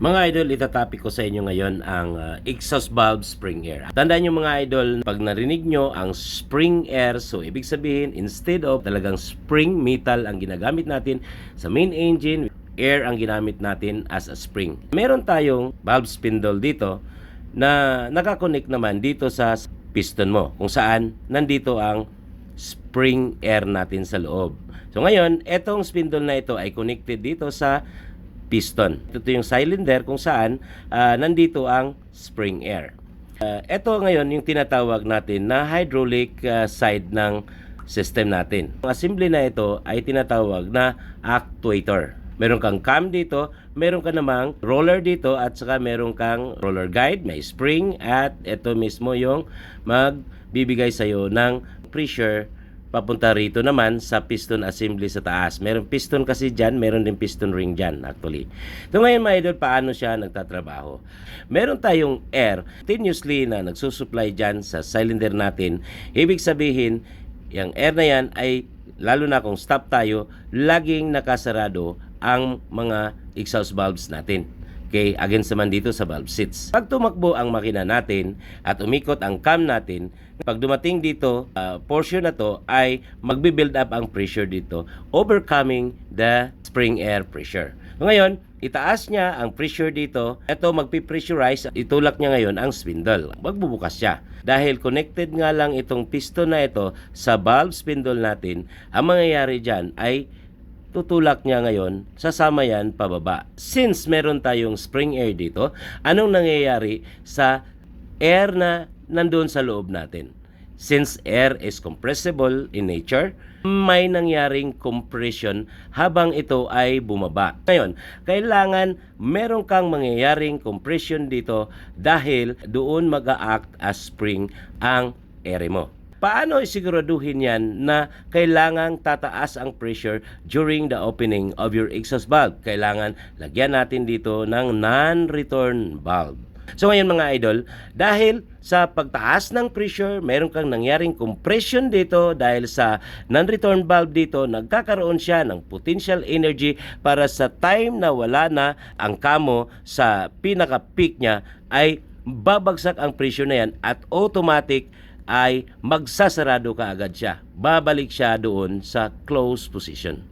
Mga idol, itatapik ko sa inyo ngayon ang exhaust valve spring air. Tandaan nyo mga idol, pag narinig nyo ang spring air, so ibig sabihin, instead of talagang spring metal ang ginagamit natin sa main engine, air ang ginamit natin as a spring. Meron tayong valve spindle dito na nakakonect naman dito sa piston mo, kung saan nandito ang spring air natin sa loob. So ngayon, etong spindle na ito ay connected dito sa piston. Ito yung cylinder kung saan nandito ang spring air. Ito ngayon yung tinatawag natin na hydraulic side ng system natin. Ang assembly na ito ay tinatawag na actuator. Meron kang cam dito, meron ka namang roller dito at saka meron kang roller guide, may spring at ito mismo yung magbibigay sa'yo ng pressure papunta rito naman sa piston assembly sa taas. Meron piston kasi dyan, meron din piston ring dyan actually. So ngayon mga idol, paano siya nagtatrabaho? Meron tayong air continuously na nagsusupply dyan sa cylinder natin. Ibig sabihin, yung air na yan ay, lalo na kung stop tayo, laging nakasarado ang mga exhaust valves natin. Okay, against naman dito sa valve seats. Pag tumakbo ang makina natin at umikot ang cam natin, pag dumating dito, portion na to ay magbi-build up ang pressure dito, overcoming the spring air pressure. Ngayon, itaas niya ang pressure dito, ito magpi-pressurize, itulak niya ngayon ang spindle. Magbubukas siya. Dahil connected nga lang itong piston na ito sa valve spindle natin, ang mangyayari dyan ay tutulak niya ngayon, sasama yan pababa. Since meron tayong spring air dito, anong nangyayari sa air na nandun sa loob natin? Since air is compressible in nature, may nangyaring compression habang ito ay bumaba. Ngayon, kailangan meron kang mangyayaring compression dito dahil doon mag-a-act as spring ang air mo. Paano isiguraduhin yan na kailangang tataas ang pressure during the opening of your exhaust valve? Kailangan lagyan natin dito ng non-return valve. So ngayon mga idol, dahil sa pagtaas ng pressure, meron kang nangyaring compression dito dahil sa non-return valve dito, nagkakaroon siya ng potential energy para sa time na wala na ang kamo sa pinaka-peak niya ay babagsak ang pressure na yan at automatic ay magsasarado ka agad siya. Babalik siya doon sa closed position.